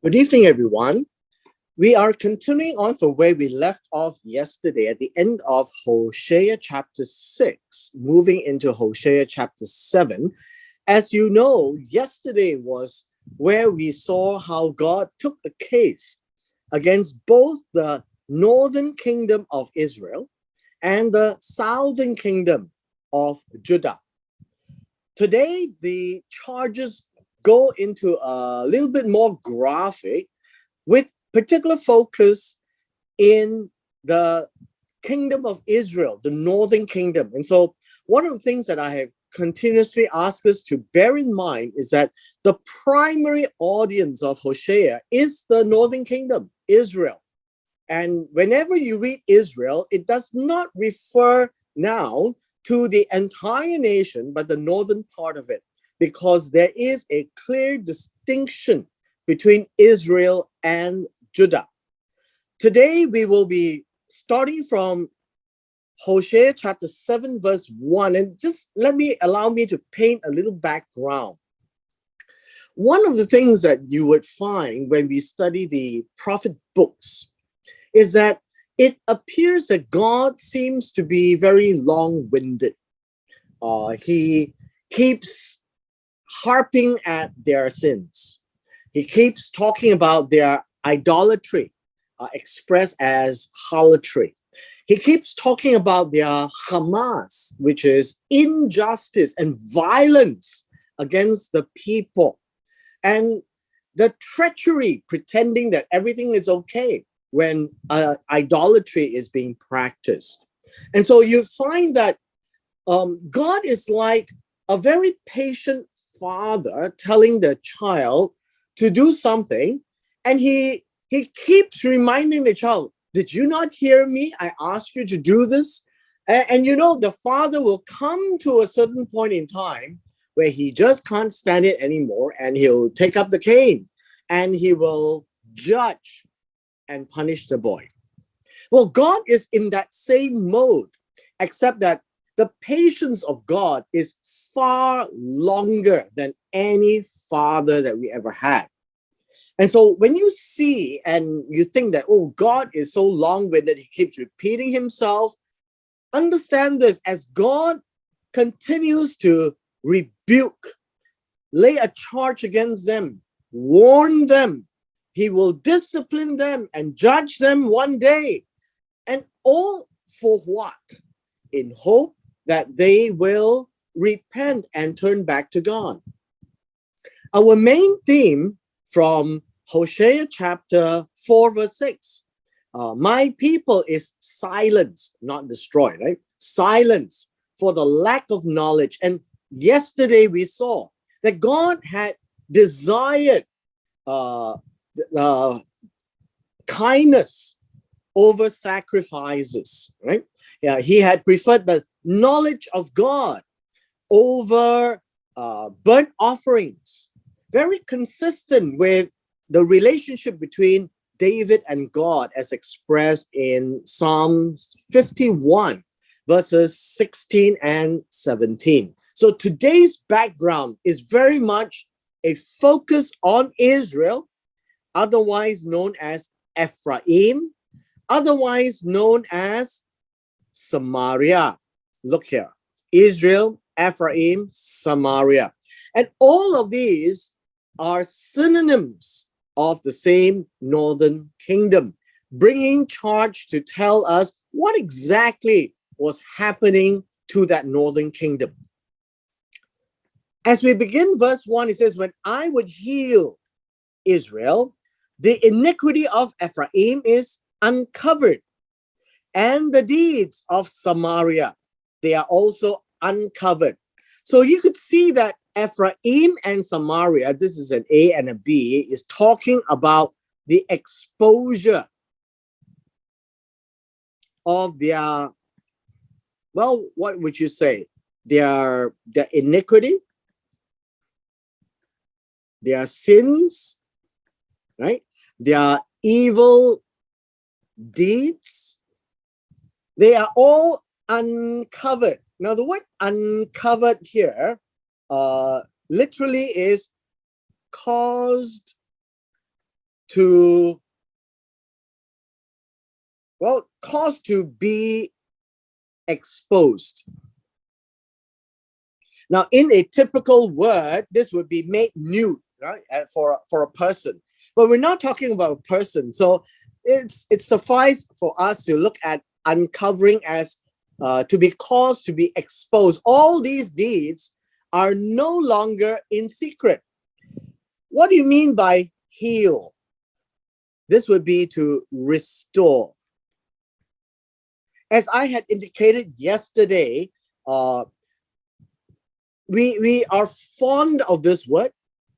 Good evening, everyone. We are continuing on from where we left off yesterday at the end of Hosea chapter 6, moving into Hosea chapter 7. As you know, yesterday was where we saw how God took a case against both the northern kingdom of Israel and the southern kingdom of Judah. Today, the charges go into a little bit more graphic with particular focus in the kingdom of Israel, the northern kingdom. And so one of the things that I have continuously asked us to bear in mind is that the primary audience of Hosea is the northern kingdom, Israel. And whenever you read Israel, it does not refer now to the entire nation, but the northern part of it, because there is a clear distinction between Israel and Judah. Today, we will be starting from Hosea chapter 7, verse 1. And just allow me to paint a little background. One of the things that you would find when we study the prophet books is that it appears that God seems to be very long-winded. He keeps harping at their sins. He keeps talking about their idolatry, expressed as harlotry. He keeps talking about their Hamas, which is injustice and violence against the people, and the treachery, pretending that everything is okay when idolatry is being practiced. And so you find that God is like a very patient father telling the child to do something, and he keeps reminding the child, did you not hear me? I asked you to do this. And you know, the father will come to a certain point in time where he just can't stand it anymore, and he'll take up the cane and he will judge and punish the boy. Well, God is in that same mode, except that the patience of God is far longer than any father that we ever had. And so when you see and you think that, oh, God is so long-winded, he keeps repeating himself, understand this: as God continues to rebuke, lay a charge against them, warn them, he will discipline them and judge them one day. And all for what? In hope that they will repent and turn back to God. Our main theme from Hosea chapter 4, verse 6, my people is silenced, not destroyed, right? Silenced for the lack of knowledge. And yesterday we saw that God had desired kindness over sacrifices, right? Yeah, he had preferred the knowledge of God over burnt offerings. Very consistent with the relationship between David and God as expressed in Psalms 51, verses 16 and 17. So today's background is very much a focus on Israel, otherwise known as Ephraim, otherwise known as Samaria. Look here: Israel, Ephraim, Samaria. And all of these are synonyms of the same northern kingdom, bringing charge to tell us what exactly was happening to that northern kingdom. As we begin verse 1, it says, when I would heal Israel, the iniquity of Ephraim is uncovered, and the deeds of Samaria, they are also uncovered. So you could see that Ephraim and Samaria, this is an A and a B, is talking about the exposure of their, well, what would you say? Their iniquity, their sins, right? Their evil deeds. They are all uncovered. Now, the word uncovered here literally is caused to, well, cause to be exposed. Now, in a typical word, this would be made nude, right, for a person. But we're not talking about a person. So it's suffice for us to look at uncovering as to be caused to be exposed. All these deeds are no longer in secret. What do you mean by heal? This would be to restore. As I had indicated yesterday, we are fond of this word,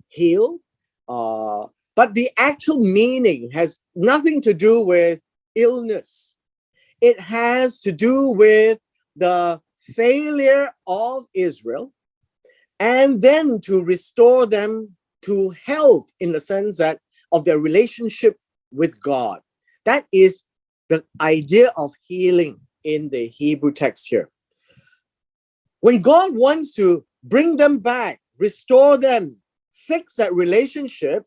heal, but the actual meaning has nothing to do with illness. It has to do with the failure of Israel, and then to restore them to health in the sense that of their relationship with God. That is the idea of healing in the Hebrew text here. When God wants to bring them back, restore them, fix that relationship,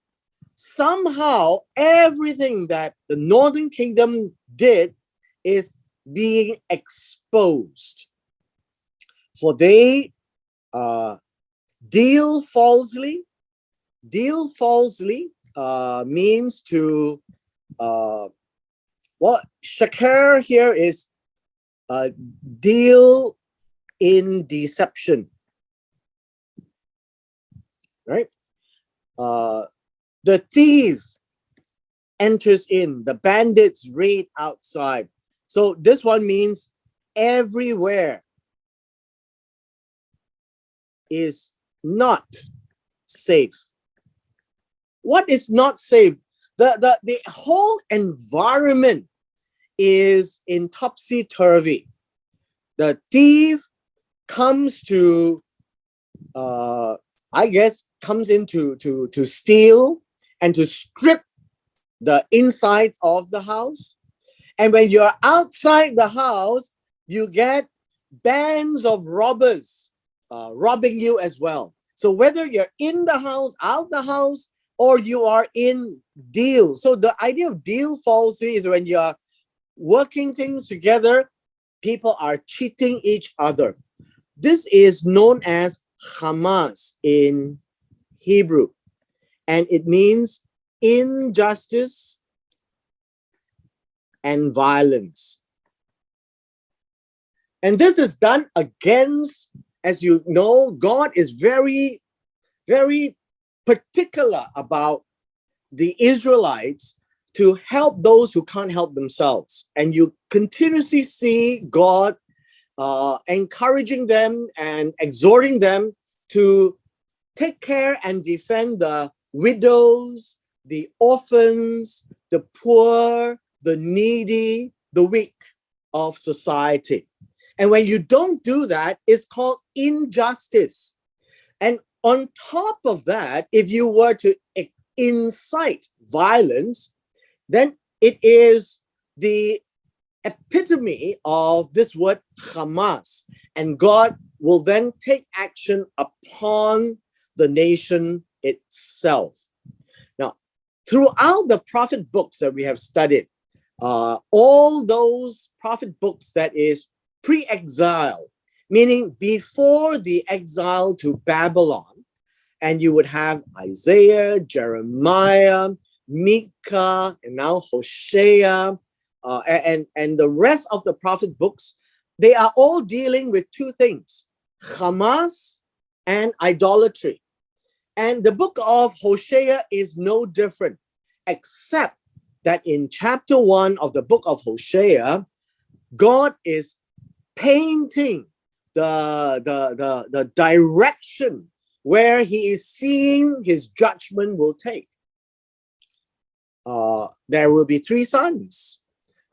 somehow everything that the northern kingdom did is being exposed. For they deal falsely. Deal falsely means to, well, shakar here is deal in deception, right? The thief enters in, the bandits raid outside. So this one means everywhere is not safe. What is not safe? The whole environment is in topsy-turvy. The thief comes to, I guess, comes in to steal and to strip the insides of the house. And when you're outside the house, you get bands of robbers robbing you as well. So whether you're in the house, out the house, or you are in deal. So the idea of deal falsely is when you're working things together, people are cheating each other. This is known as Hamas in Hebrew, and it means injustice and violence. And this is done against, as you know, God is very, very particular about the Israelites to help those who can't help themselves. And you continuously see God encouraging them and exhorting them to take care and defend the widows, the orphans, the poor, the needy, the weak of society. And when you don't do that, it's called injustice. And on top of that, if you were to incite violence, then it is the epitome of this word Hamas. And God will then take action upon the nation itself. Now, throughout the prophet books that we have studied, all those prophet books that is pre-exile, meaning before the exile to Babylon, and you would have Isaiah, Jeremiah, Micah, and now Hosea, and the rest of the prophet books, they are all dealing with two things, Hamas and idolatry. And the book of Hosea is no different, except that in chapter 1 of the book of Hosea, God is painting the direction where he is seeing his judgment will take. There will be 3 sons,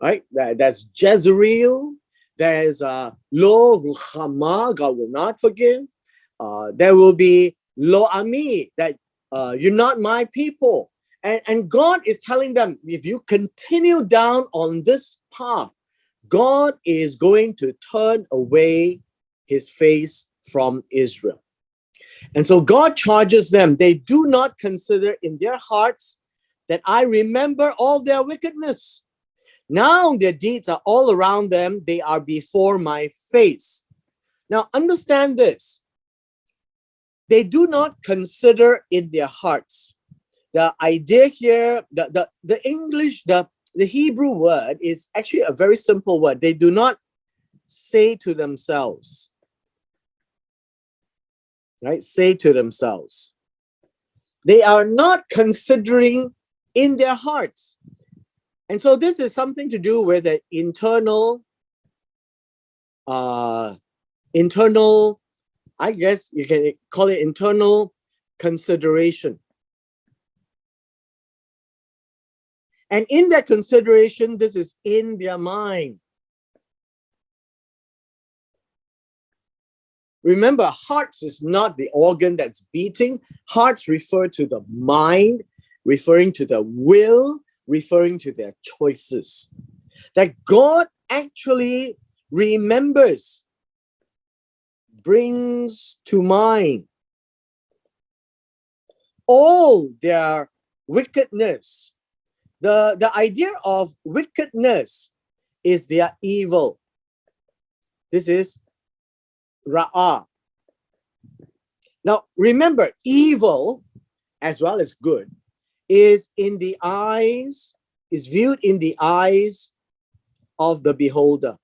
right? There's Jezreel, there's Lo Ruchama, God will not forgive. There will be Lo Ami, that you're not my people. And God is telling them, if you continue down on this path, God is going to turn away his face from Israel. And so God charges them. They do not consider in their hearts that I remember all their wickedness. Now their deeds are all around them. They are before my face. Now understand this. They do not consider in their hearts. The idea here, the English, the Hebrew word is actually a very simple word. They do not say to themselves. Right? Say to themselves. They are not considering in their hearts. And so this is something to do with an internal, I guess you can call it internal consideration. And in that consideration, this is in their mind. Remember, hearts is not the organ that's beating. Hearts refer to the mind, referring to the will, referring to their choices. That God actually remembers, brings to mind all their wickedness. The idea of wickedness is their evil. This is Ra'ah. Now, remember, evil as well as good is in the eyes, is viewed in the eyes of the beholder.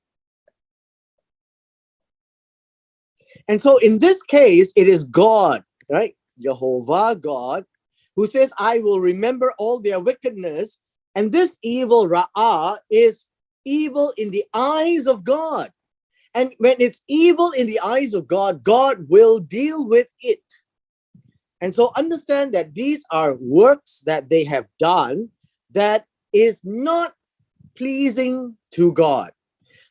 And so in this case, it is God, right? Jehovah, God, who says, I will remember all their wickedness. And this evil, Ra'ah, is evil in the eyes of God. And when it's evil in the eyes of God, God will deal with it. And so understand that these are works that they have done that is not pleasing to God.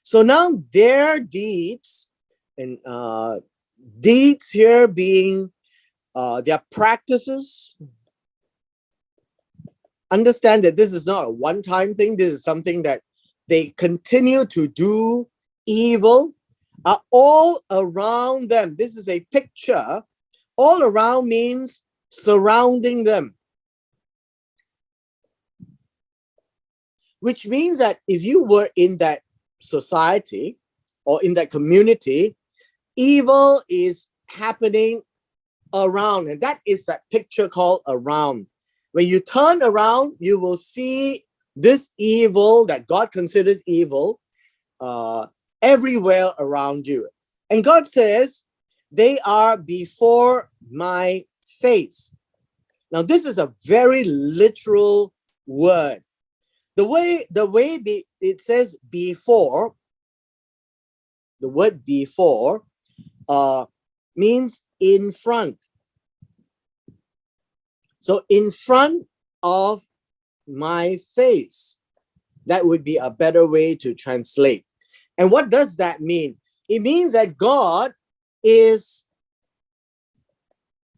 So now their deeds, and deeds here being their practices, understand that this is not a one-time thing. This is something that they continue to do evil all around them. This is a picture. All around means surrounding them. Which means that if you were in that society or in that community, evil is happening around. And that is that picture called around. When you turn around, you will see this evil that God considers evil everywhere around you. And God says, they are before my face. Now, this is a very literal word. The way it says before, the word before means in front. So in front of my face, that would be a better way to translate. And what does that mean? It means that God is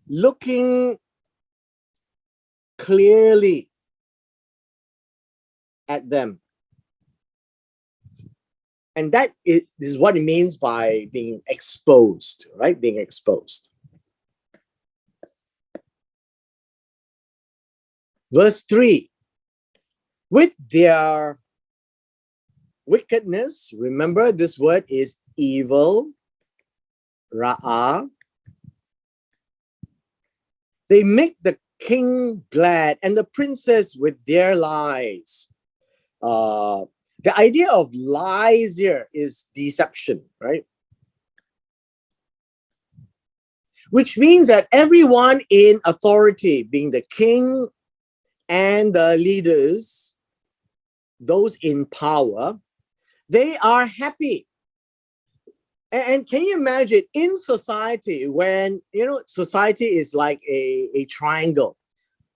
looking clearly at them. And that is what it means by being exposed, right? Being exposed. Verse 3, with their wickedness, remember this word is evil, Ra'ah. They make the king glad and the princess with their lies. The idea of lies here is deception, right? Which means that everyone in authority, being the king and the leaders, those in power, they are happy. And can you imagine in society when, society is like a triangle,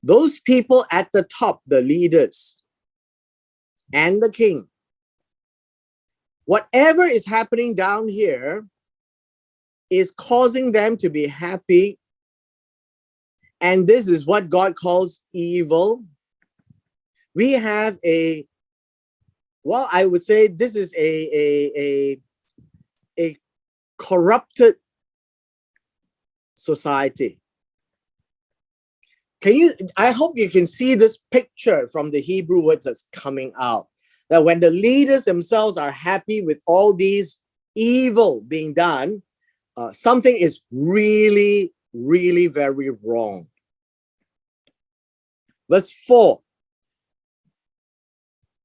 those people at the top, the leaders and the king, whatever is happening down here is causing them to be happy. And this is what God calls evil. We have I would say this is a corrupted society. I hope you can see this picture from the Hebrew words that's coming out. That when the leaders themselves are happy with all these evil being done, something is really, really very wrong. Verse 4.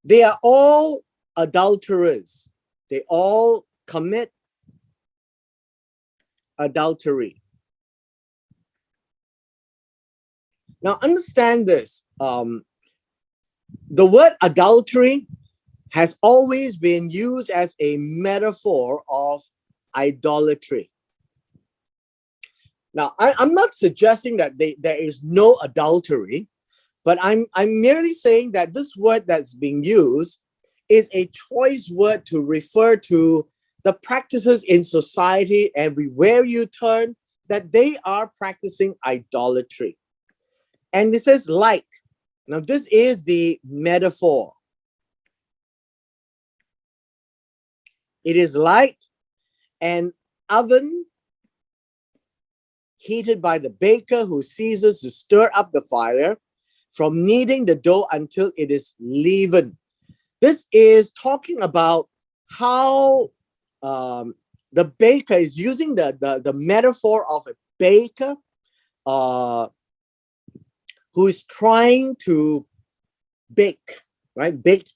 They are all adulterers. They all commit adultery. Now understand this. The word adultery has always been used as a metaphor of idolatry. Now, I'm not suggesting that there is no adultery, but I'm merely saying that this word that's being used is a choice word to refer to the practices in society everywhere you turn, that they are practicing idolatry. And it says like. Now, this is the metaphor. It is like an oven heated by the baker who ceases to stir up the fire from kneading the dough until it is leavened. This is talking about how the baker is using the metaphor of a baker who is trying to bake, right? Bake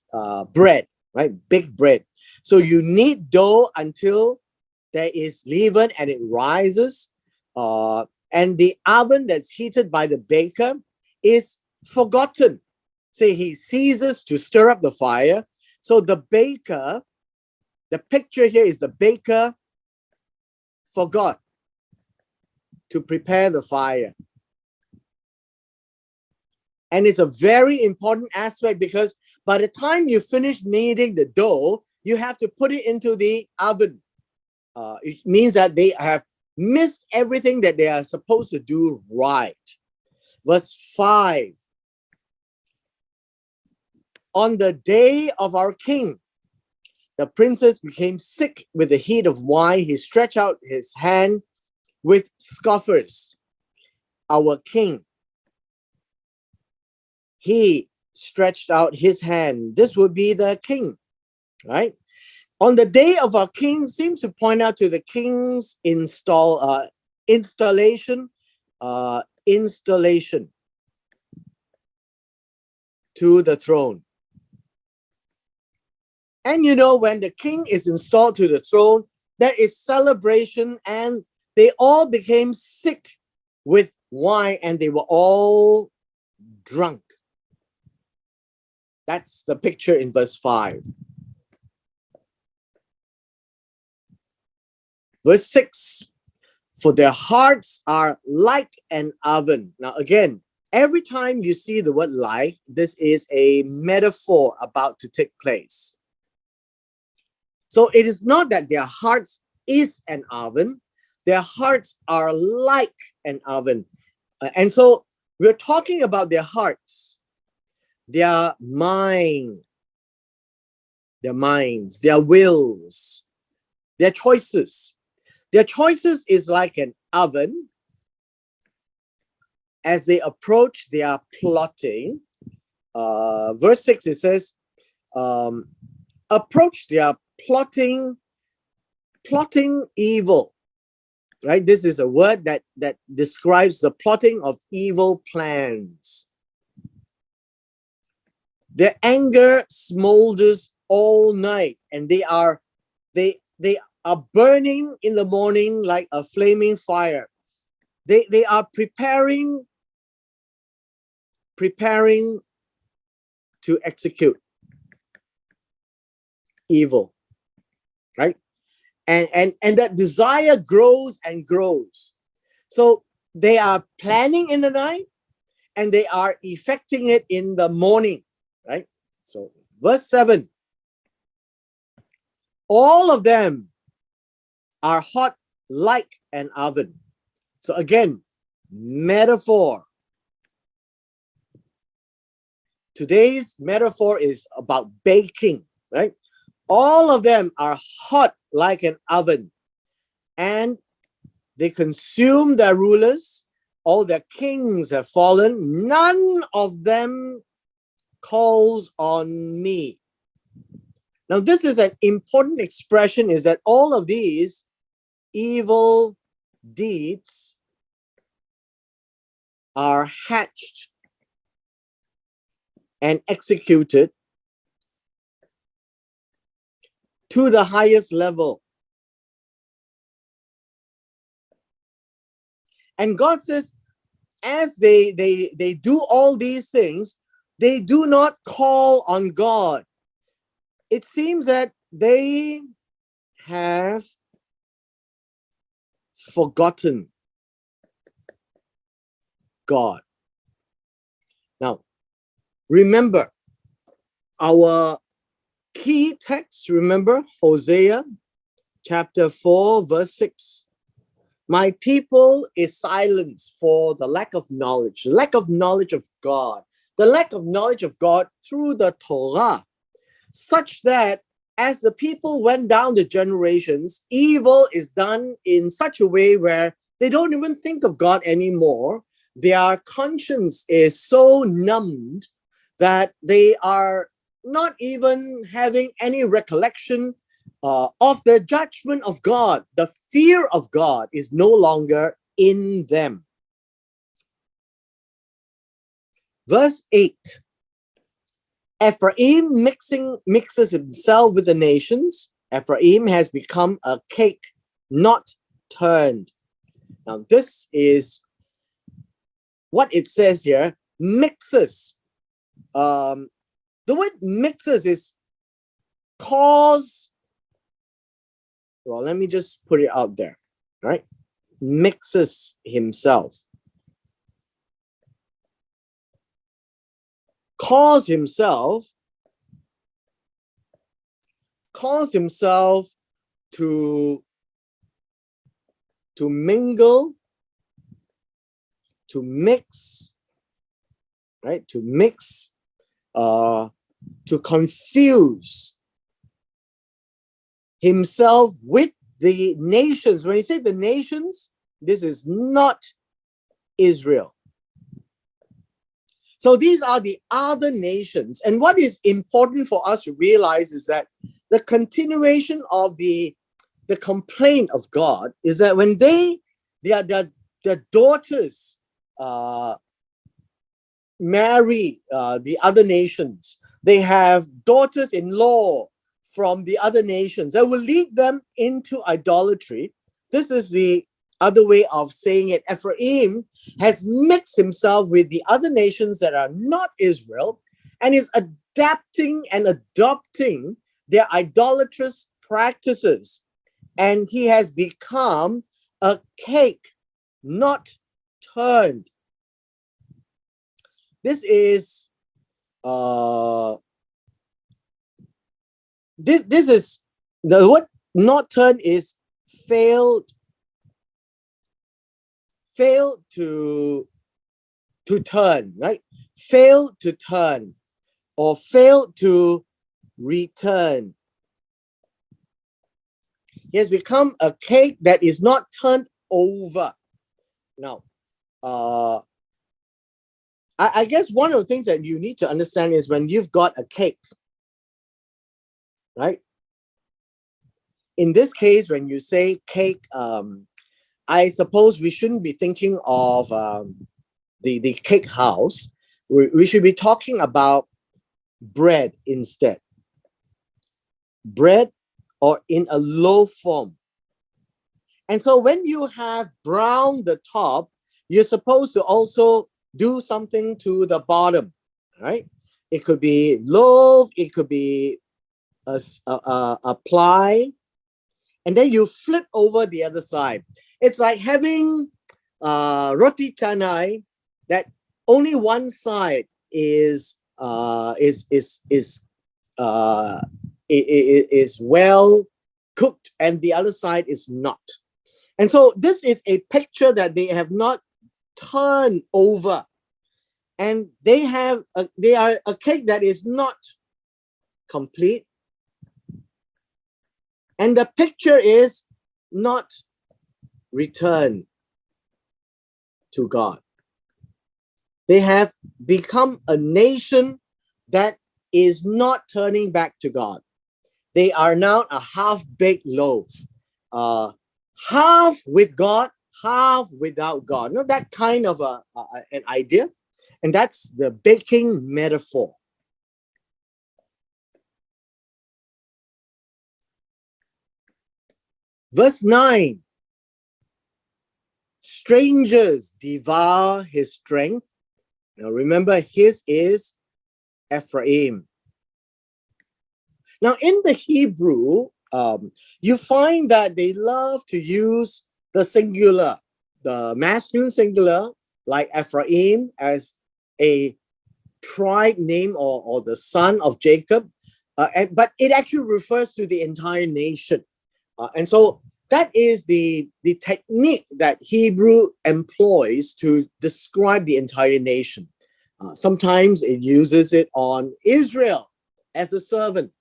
bread, right? Bake bread. So you knead dough until there is leaven and it rises. And the oven that's heated by the baker is forgotten. Say he ceases to stir up the fire. So the baker, the picture here is the baker forgot to prepare the fire. And it's a very important aspect because by the time you finish kneading the dough, you have to put it into the oven. It means that they have missed everything that they are supposed to do right. Verse 5. On the day of our king, the princes became sick with the heat of wine. He stretched out his hand with scoffers. Our king, he stretched out his hand. This would be the king, right? On the day of our king seems to point out to the king's installation to the throne. And you know, when the king is installed to the throne, there is celebration, and they all became sick with wine and they were all drunk. That's the picture in verse 5. Verse 6, for their hearts are like an oven. Now again, every time you see the word like, this is a metaphor about to take place. So it is not that their hearts is an oven. Their hearts are like an oven. And so we're talking about their hearts, their mind, their minds, their wills, their choices. Their choices is like an oven. As they approach their plotting, verse 6, it says, approach their plotting evil, right? This is a word that describes the plotting of evil plans. Their anger smolders all night, and they are burning in the morning like a flaming fire. They are preparing to execute evil, right? And that desire grows and grows. So they are planning in the night and they are effecting it in the morning, right? So verse 7, all of them are hot like an oven. So again, metaphor. Today's metaphor is about baking, right? All of them are hot like an oven, and they consume their rulers. all their kings have fallen. None of them calls on me. Now, this is an important expression, is that all of these evil deeds are hatched and executed to the highest level. And God says, as they do all these things, they do not call on God. It seems that they have forgotten God. Now, remember our key text, remember Hosea chapter 4, verse 6. My people is silenced for the lack of knowledge of God, the lack of knowledge of God through the Torah, such that as the people went down the generations, evil is done in such a way where they don't even think of God anymore. Their conscience is so numbed that they are not even having any recollection of the judgment of God. The fear of God is no longer in them. Verse 8. Ephraim mixes himself with the nations. Ephraim has become a cake not turned. Now, this is what it says here, mixes. The word mixes is cause. Well, let me just put it out there, right? Mixes himself. Cause himself to mingle, to mix, right? To mix, to confuse himself with the nations. When you say the nations, this is not Israel. So these are the other nations. And what is important for us to realize is that the continuation of the complaint of God is that when their daughters marry the other nations, they have daughters-in-law from the other nations that will lead them into idolatry. This is the other way of saying it. Ephraim has mixed himself with the other nations that are not Israel and is adapting and adopting their idolatrous practices. And he has become a cake not turned. This is this is the word not turned is failed to turn, right? Fail to turn or fail to return. He has become a cake that is not turned over. Now, I guess one of the things that you need to understand is when you've got a cake, right? In this case, when you say cake, I suppose we shouldn't be thinking of the cake house. We should be talking about bread instead. Bread or in a loaf form. And so when you have browned the top, you're supposed to also do something to the bottom, right? It could be loaf, it could be a ply, and then you flip over the other side. It's like having roti canai that only one side is well cooked and the other side is not. And so this is a picture that they have not turned over, and they are a cake that is not complete, and the picture is not returned to God. They have become a nation that is not turning back to God. They are now a half-baked loaf, half with God, half without God. You know, that kind of an idea. And that's the baking metaphor. Verse 9. Strangers devour his strength. Now remember, his is Ephraim. Now in the Hebrew, you find that they love to use the singular, the masculine singular, like Ephraim as a tribe name or the son of Jacob. But it actually refers to the entire nation. And so that is the technique that Hebrew employs to describe the entire nation. Sometimes it uses it on Israel as a servant.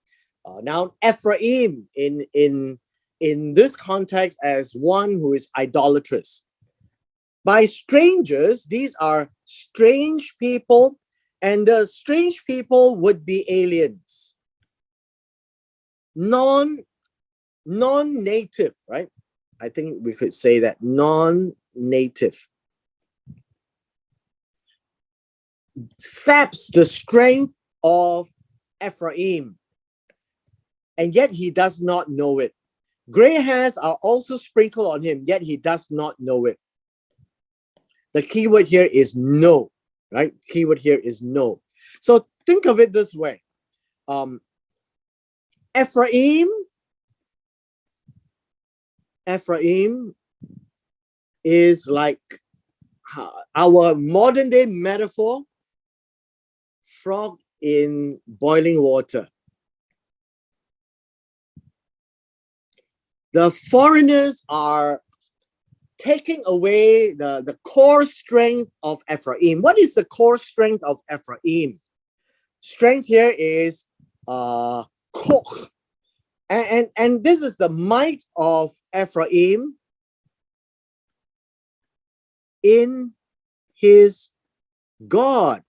Now Ephraim in this context as one who is idolatrous. By strangers, these are strange people, and the strange people would be aliens. Non-native, right? I think we could say that non-native. Saps the strength of Ephraim, and yet he does not know it. Gray hairs are also sprinkled on him, yet he does not know it. The key word here is no, right? Keyword here is no. So think of it this way. Ephraim is like our modern day metaphor, frog in boiling water. The foreigners are taking away the core strength of Ephraim. What is the core strength of Ephraim? Strength here is koch. And this is the might of Ephraim in his God.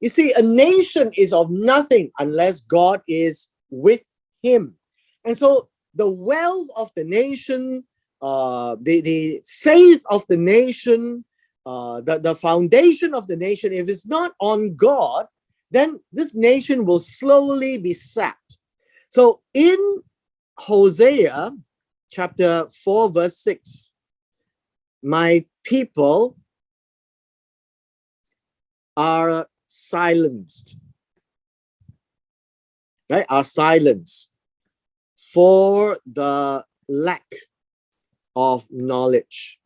You see, a nation is of nothing unless God is with him. And so the wealth of the nation, the faith of the nation, the foundation of the nation, if it's not on God, then this nation will slowly be sapped. So in Hosea chapter 4 verse 6, my people are silenced, right? Are silenced for the lack of knowledge.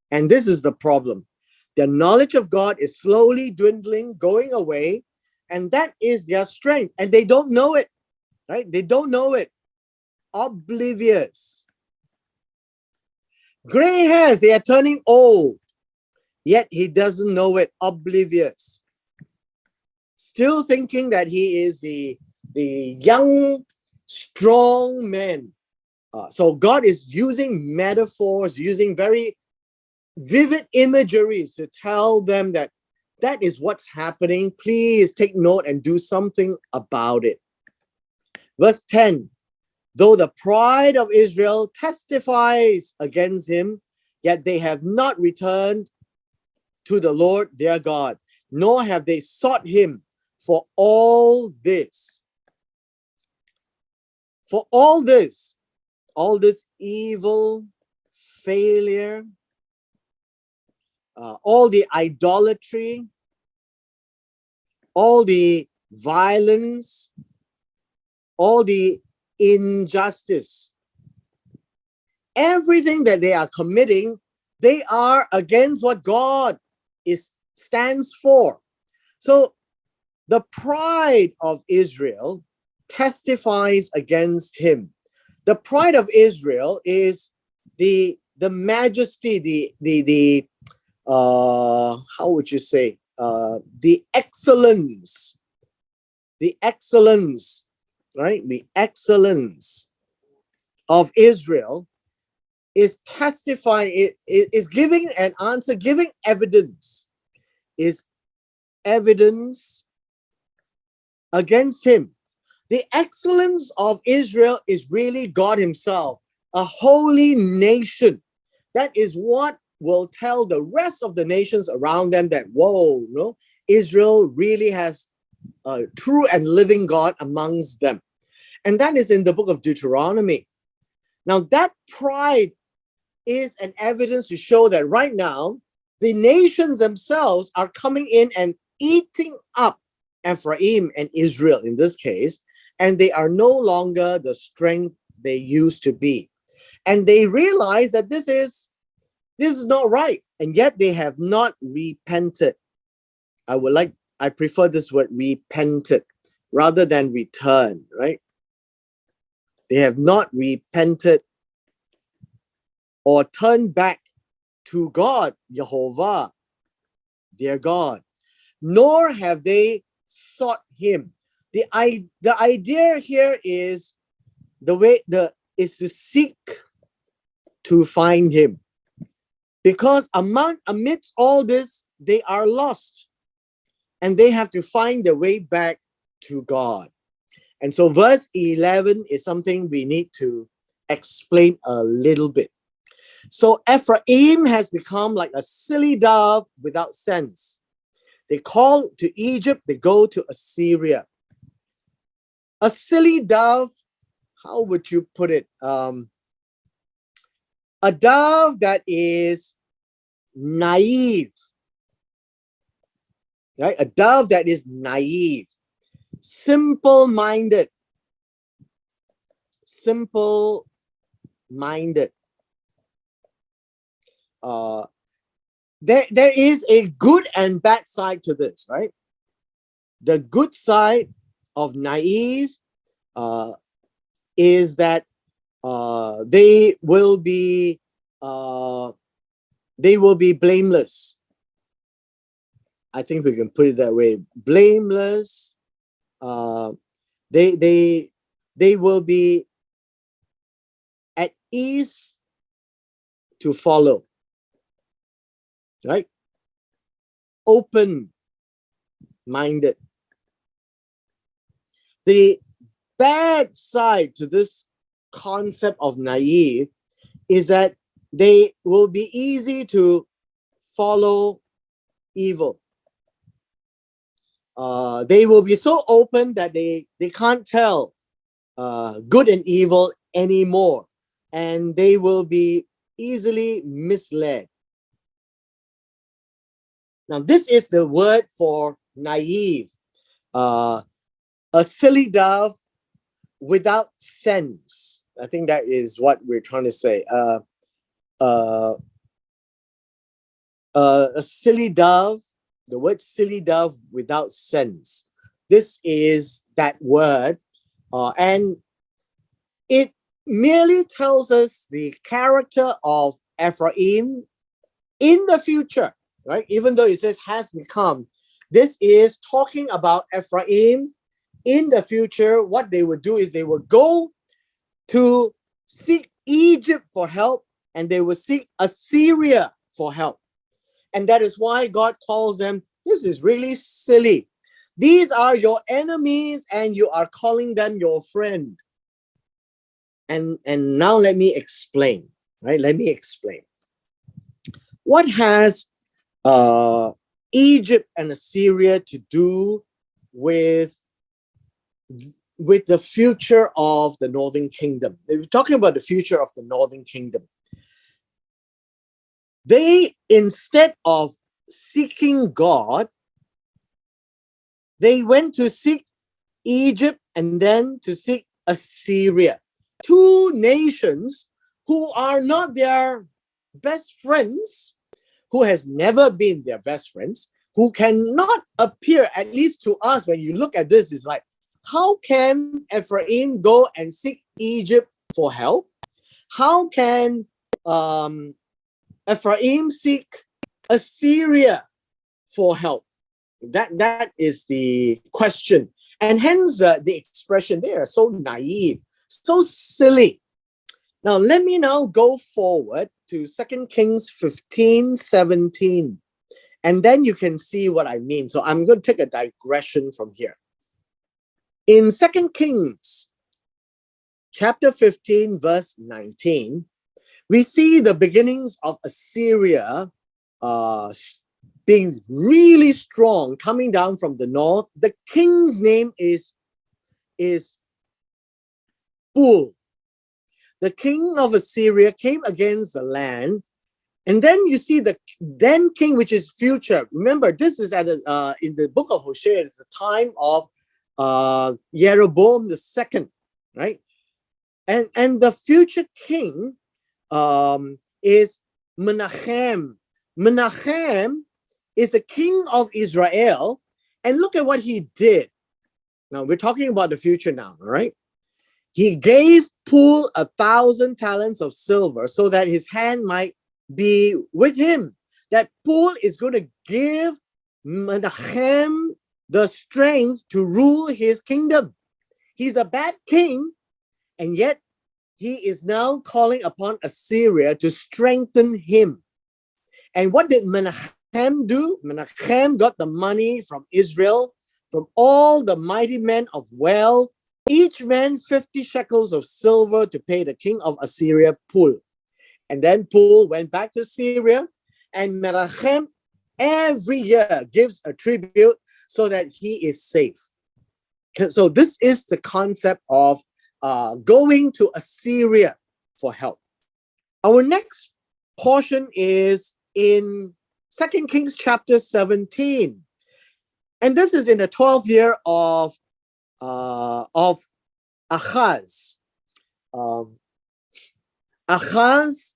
And this is the problem. The knowledge of God is slowly dwindling, going away, and that is their strength. And they don't know it, right? They don't know it. Oblivious. Gray hairs, they are turning old, yet he doesn't know it. Oblivious. Still thinking that he is the young, strong man. So God is using metaphors, using very vivid imageries to tell them that is what's happening. Please take note and do something about it. Verse 10, though the pride of Israel testifies against him, yet they have not returned to the Lord their God, nor have they sought him for all this. For all this evil, failure, all the idolatry, all the violence, all the injustice, everything that they are committing, they are against what God stands for. So the pride of Israel testifies against him. The pride of Israel is the majesty, the how would you say, the excellence, right? The excellence of Israel is testifying, is giving an answer, giving evidence, is evidence against him. The excellence of Israel is really God himself, a holy nation. That is what will tell the rest of the nations around them that, whoa, Israel really has a true and living God amongst them. And that is in the book of Deuteronomy. Now, that pride is an evidence to show that right now, the nations themselves are coming in and eating up Ephraim and Israel in this case, and they are no longer the strength they used to be. And they realize that this is not right, and yet they have not repented. I prefer this word, repented, rather than return, right? They have not repented or turned back to God, Jehovah, their God, nor have they sought him. The idea here is is to seek to find him. Because amidst all this, they are lost. And they have to find their way back to God. And so verse 11 is something we need to explain a little bit. So Ephraim has become like a silly dove without sense. They call to Egypt, they go to Assyria. A silly dove, how would you put it? A dove that is naive. Right? A dove that is naive, simple-minded. There is a good and bad side to this, right? The good side of naive is that they will be blameless. I think we can put it that way. Blameless. They will be at ease to follow. Right? Open-minded. The bad side to this concept of naive is that they will be easy to follow evil. They will be so open that they can't tell good and evil anymore, and they will be easily misled. Now, this is the word for naive, a silly dove without sense. I think that is what we're trying to say. A silly dove, the word silly dove without sense. This is that word, and it merely tells us the character of Ephraim in the future, right? Even though it says has become, this is talking about Ephraim in the future. What they would do is they would go to seek Egypt for help, and they would seek Assyria for help. And that is why God calls them, this is really silly. These are your enemies, and you are calling them your friend. And now let me explain, right? Let me explain. What has Egypt and Assyria to do with the future of the northern kingdom? We're talking about the future of the northern kingdom. They, instead of seeking God, they went to seek Egypt and then to seek Assyria. Two nations who are not their best friends, who has never been their best friends, who cannot appear, at least to us, when you look at this, it's like, how can Ephraim go and seek Egypt for help? How can Ephraim seek Assyria for help? That is the question. And hence the expression, they are so naive, so silly. Now, let me now go forward to 2 Kings 15:17. And then you can see what I mean. So I'm going to take a digression from here. In 2 Kings chapter 15, verse 19, we see the beginnings of Assyria being really strong, coming down from the north. The king's name is Pul. The king of Assyria came against the land. And then you see the then king, which is future. Remember, this is in the book of Hosea. It's the time of Jeroboam the second, right? And the future king is Menachem. Menachem is the king of Israel, and look at what he did. Now we're talking about the future now, all right? He gave Pul 1,000 talents of silver so that his hand might be with him. That Pul is going to give Menachem the strength to rule his kingdom. He's a bad king, and yet he is now calling upon Assyria to strengthen him. And what did Menachem do? Menachem got the money from Israel, from all the mighty men of wealth, each man 50 shekels of silver to pay the king of Assyria, Pul. And then Pul went back to Syria, and Menachem every year gives a tribute so that he is safe. So this is the concept of going to Assyria for help. Our next portion is in 2 Kings chapter 17. And this is in the 12th year of Ahaz. Ahaz,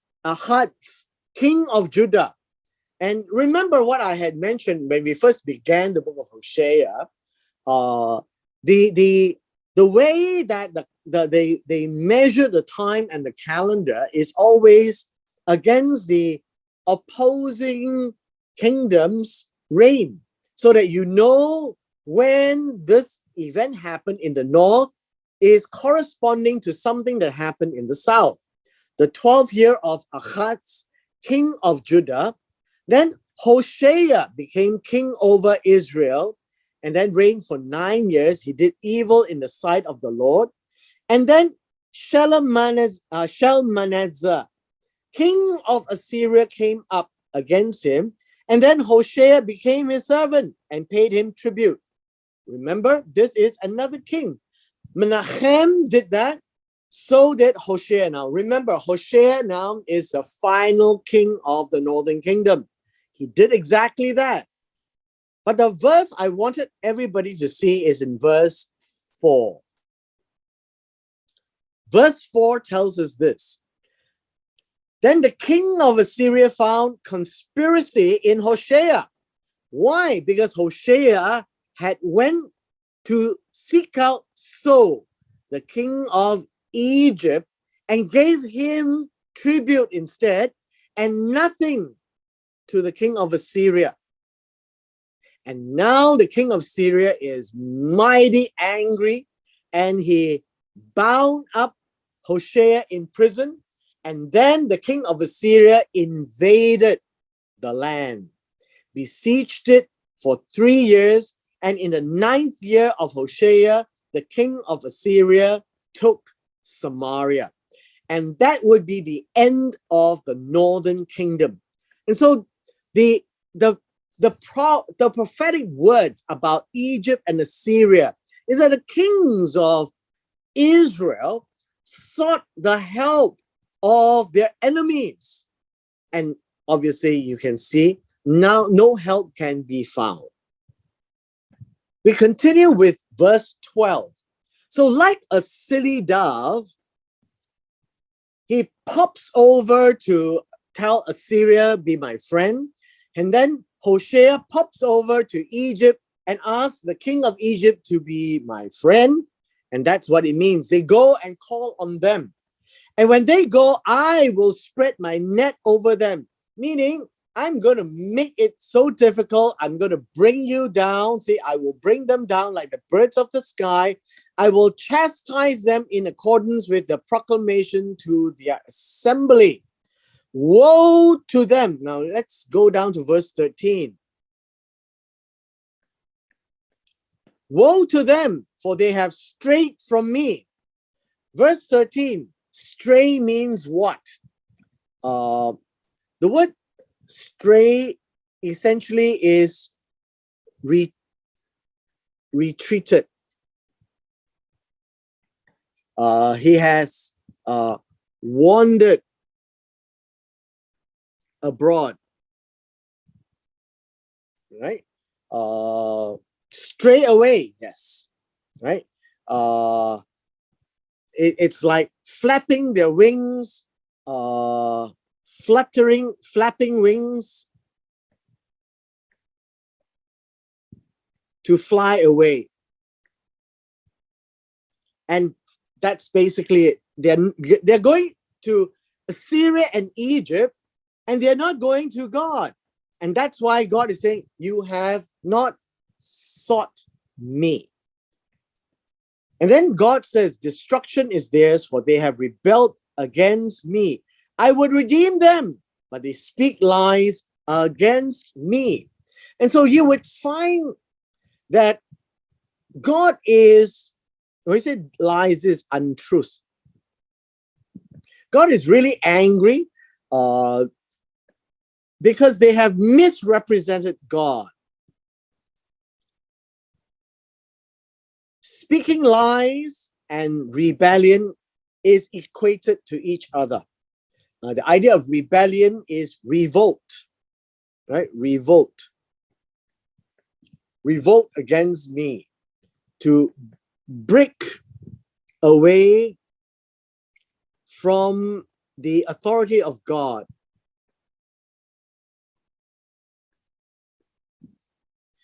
king of Judah. And remember what I had mentioned when we first began the book of Hosea. The way that they measure the time and the calendar is always against the opposing kingdom's reign, so that you know when this event happened in the north is corresponding to something that happened in the south. The 12th year of Ahaz, king of Judah. Then Hosea became king over Israel and then reigned for 9 years. He did evil in the sight of the Lord. And then Shalmaneser, king of Assyria, came up against him. And then Hosea became his servant and paid him tribute. Remember, this is another king. Menachem did that. So did Hosea now. Remember, Hosea now is the final king of the northern kingdom. He did exactly that. But the verse I wanted everybody to see is in verse 4. Verse 4 tells us this. Then the king of Assyria found conspiracy in Hosea. Why? Because Hosea had went to seek out So, the king of Egypt, and gave him tribute instead, and nothing to the king of Assyria. And now the king of Syria is mighty angry, and he bound up Hosea in prison. And then the king of Assyria invaded the land, besieged it for 3 years. And in the 9th year of Hosea, the king of Assyria took Samaria. And that would be the end of the northern kingdom. And so the prophetic words about Egypt and Assyria is that the kings of Israel sought the help of their enemies. And obviously you can see now no help can be found. We continue with verse 12. So like a silly dove, he pops over to tell Assyria, be my friend. And then Hosea pops over to Egypt and asks the king of Egypt to be my friend. And that's what it means. They go and call on them. And when they go, I will spread my net over them. Meaning, I'm going to make it so difficult. I'm going to bring you down. See, I will bring them down like the birds of the sky. I will chastise them in accordance with the proclamation to their assembly. Woe to them. Now let's go down to verse 13. Woe to them, for they have strayed from me. Verse 13, stray means what? The word stray essentially is retreated. He has wandered abroad, right? Stray away, yes, right? It's like flapping their wings, flapping wings to fly away. And that's basically it. They're going to Assyria and Egypt, and they're not going to God. And that's why God is saying, you have not sought me. And then God says, destruction is theirs, for they have rebelled against me. I would redeem them, but they speak lies against me. And so you would find that God is, when he said lies, is untruth. God is really angry because they have misrepresented God. Speaking lies and rebellion is equated to each other. The idea of rebellion is revolt, right? Revolt. Revolt against me, to break away from the authority of God.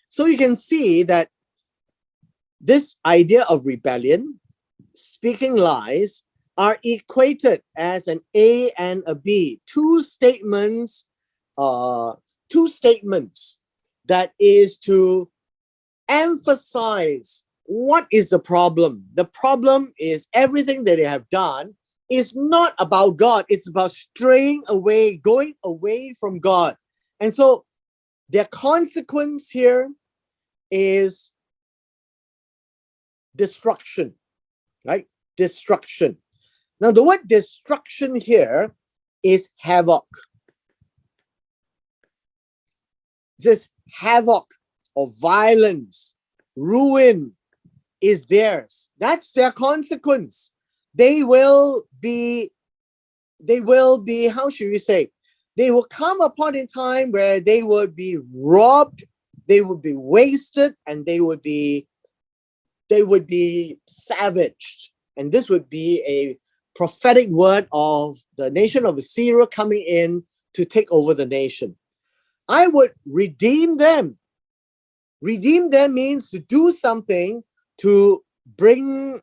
So you can see that this idea of rebellion, speaking lies, are equated as an A and a B. Two statements that is to emphasize what is the problem. The problem is everything that they have done is not about God. It's about straying away, going away from God. And so their consequence here is destruction, right? Destruction. Now, the word destruction here is havoc. It says havoc or violence, ruin is theirs. That's their consequence. They will be, how should we say? They will come upon a time where they would be robbed, they would be wasted, and they would be savaged. And this would be a prophetic word of the nation of Assyria coming in to take over the nation. I would redeem them. Redeem them means to do something to bring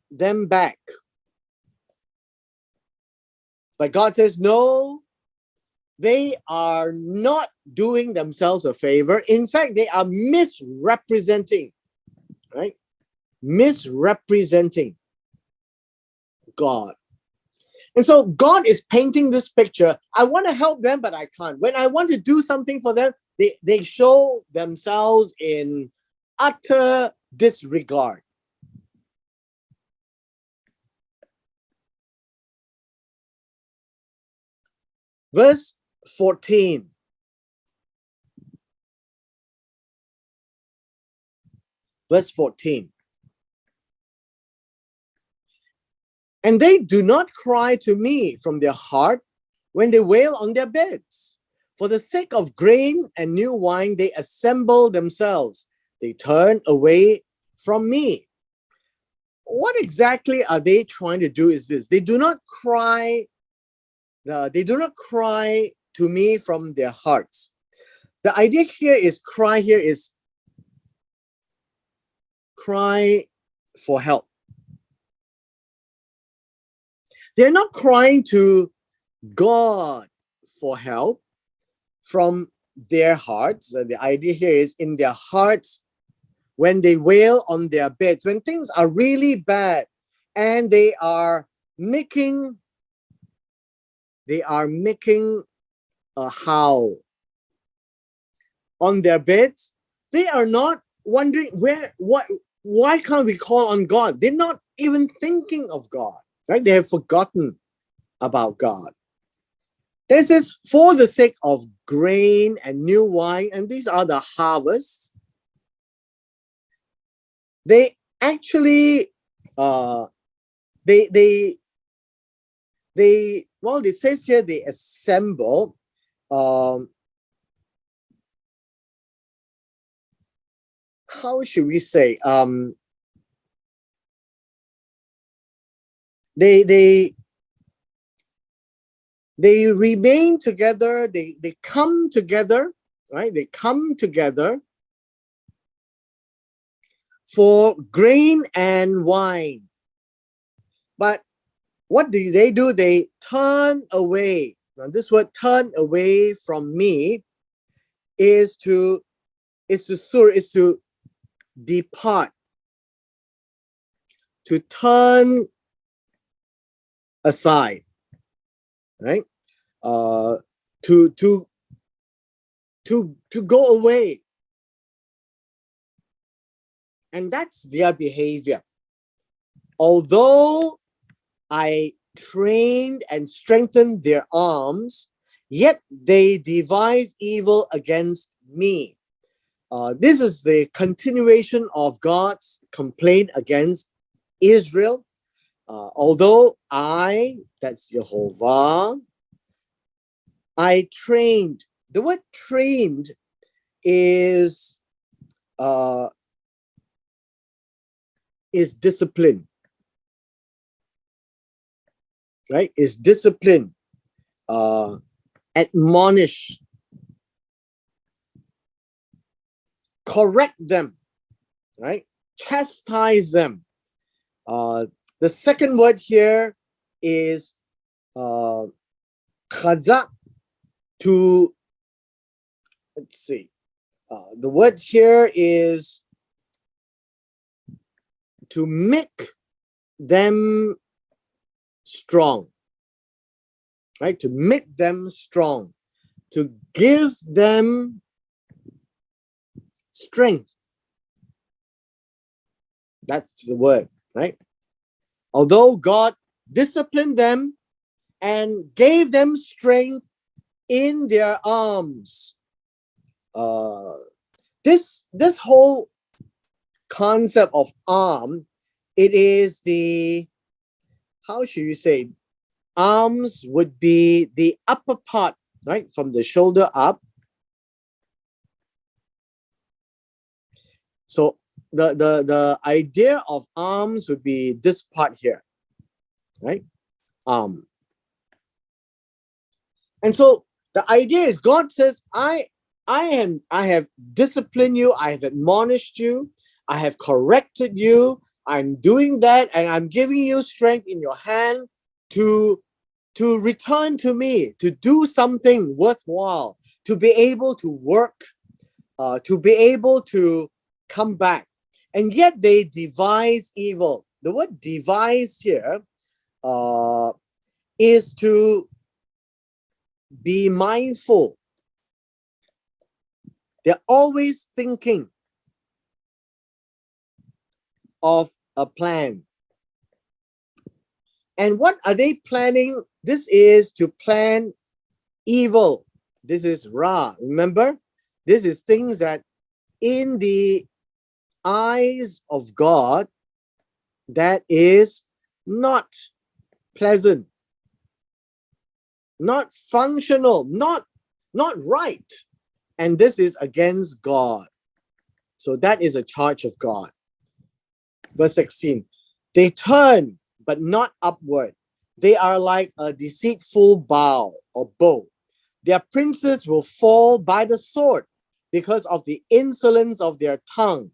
them back. But God says, no, they are not doing themselves a favor. In fact, they are misrepresenting, right? Misrepresenting God. And so God is painting this picture. I want to help them, but I can't. When I want to do something for them, they show themselves in utter disregard. Verse 14. Verse 14. And they do not cry to me from their heart when they wail on their beds. For the sake of grain and new wine, they assemble themselves. They turn away from me. What exactly are they trying to do is this? They do not cry. They do not cry to me from their hearts. The idea here is cry for help. They're not crying to God for help from their hearts. The idea here is in their hearts, when they wail on their beds, when things are really bad and they are making a howl on their beds, they are not wondering why can't we call on God? They're not even thinking of God, right? They have forgotten about God. This is for the sake of grain and new wine, and these are the harvests. They actually, they well, it says here they assemble. How should we say? They remain together. They come together, right? They come together for grain and wine. But what do? They turn away. Now, this word "turn away" from me is to depart, to turn aside, right? To go away, and that's their behavior. Although I trained and strengthened their arms, yet they devise evil against me. This is the continuation of God's complaint against Israel. Although that's Jehovah, I trained. The word trained is discipline, right? Is discipline, admonish, correct them, right? Chastise them. The second word here is chazak, to, let's see. The word here is to make them strong, right? To make them strong, to give them strength. That's the word, right? Although God disciplined them and gave them strength in their arms, this whole concept of arm, it is the, how should you say, arms would be the upper part, right, from the shoulder up. So the idea of arms would be this part here, right? And so the idea is, God says, I have disciplined you, I have admonished you, I have corrected you, I'm doing that, and I'm giving you strength in your hand to return to me, to do something worthwhile, to be able to work, to be able to come back. And yet they devise evil. The word devise here is to be mindful. They're always thinking of a plan. And what are they planning? This is to plan evil. This is Ra. Remember? This is things that in the eyes of God, that is not pleasant, not functional, not right. And this is against God. So that is a charge of God. Verse 16, they turn, but not upward. They are like a deceitful bow or bow. Their princes will fall by the sword because of the insolence of their tongue.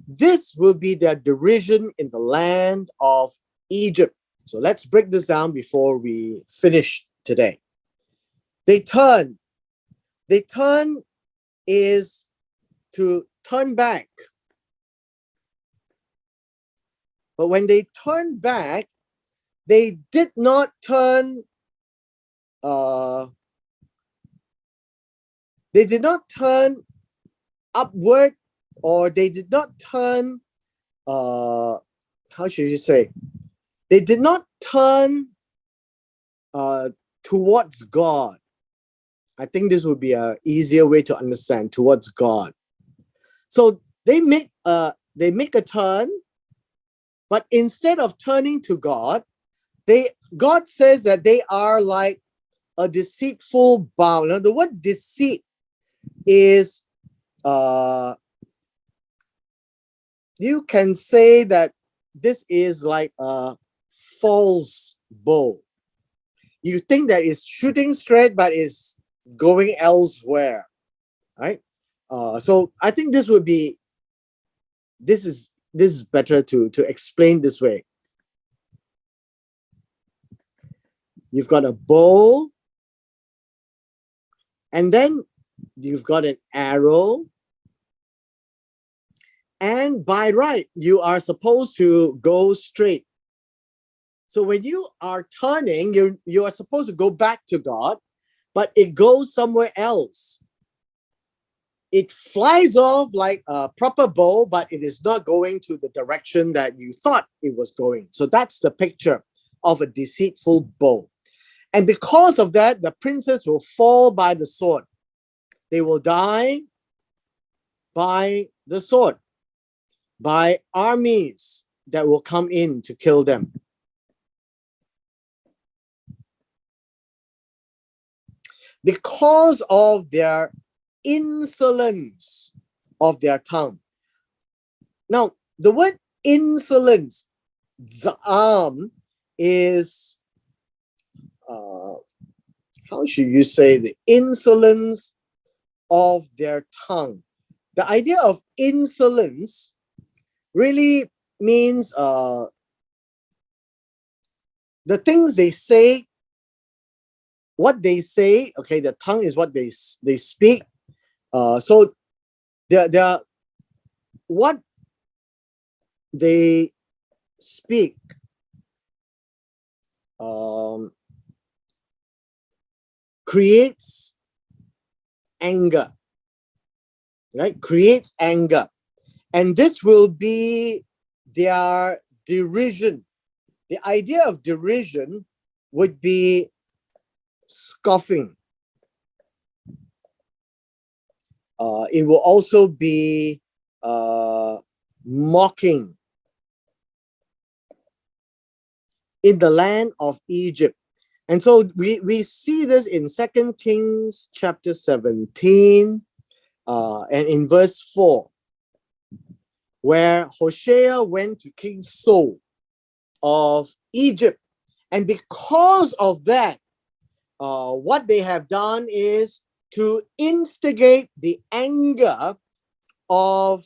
This will be their derision in the land of Egypt. So let's break this down before we finish today. They turn. They turn is to turn back, But when they turned back, they did not turn upward, or they did not turn how should you say? They did not turn towards God. I think this would be an easier way to understand, towards God. So they make a turn, but instead of turning to God, God says that they are like a deceitful bow. Now, the word deceit is you can say that this is like a false bow. You think that it's shooting straight, but it's going elsewhere, right? So I think this is better to explain this way. You've got a bow, and then you've got an arrow, and by right you are supposed to go straight. So when you are turning, you are supposed to go back to God, but it goes somewhere else. It flies off like a proper bow, but it is not going to the direction that you thought it was going. So that's the picture of a deceitful bow. And because of that, the princes will fall by the sword. They will die by the sword, by armies that will come in to kill them. Because of their insolence of their tongue. Now, the word insolence, za'am, is, how should you say, the insolence of their tongue. The idea of insolence really means the things they say, what they say. Okay, the tongue is what they speak. So they're what they speak creates anger, right? Creates anger. And this will be their derision. The idea of derision would be scoffing. It will also be mocking. In the land of Egypt. And so we see this in 2 Kings chapter 17 and in verse 4, where Hosea went to King Saul of Egypt. And because of that, what they have done is to instigate the anger of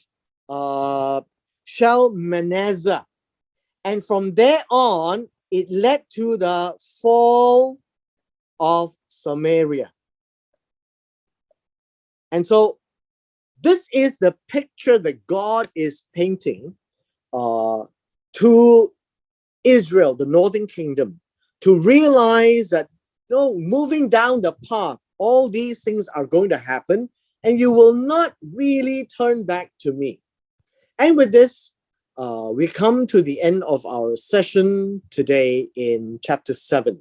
Shalmaneser. And from there on, it led to the fall of Samaria. And so this is the picture that God is painting to Israel, the northern kingdom, to realize that moving down the path, all these things are going to happen, and you will not really turn back to me. And with this, we come to the end of our session today in chapter 7.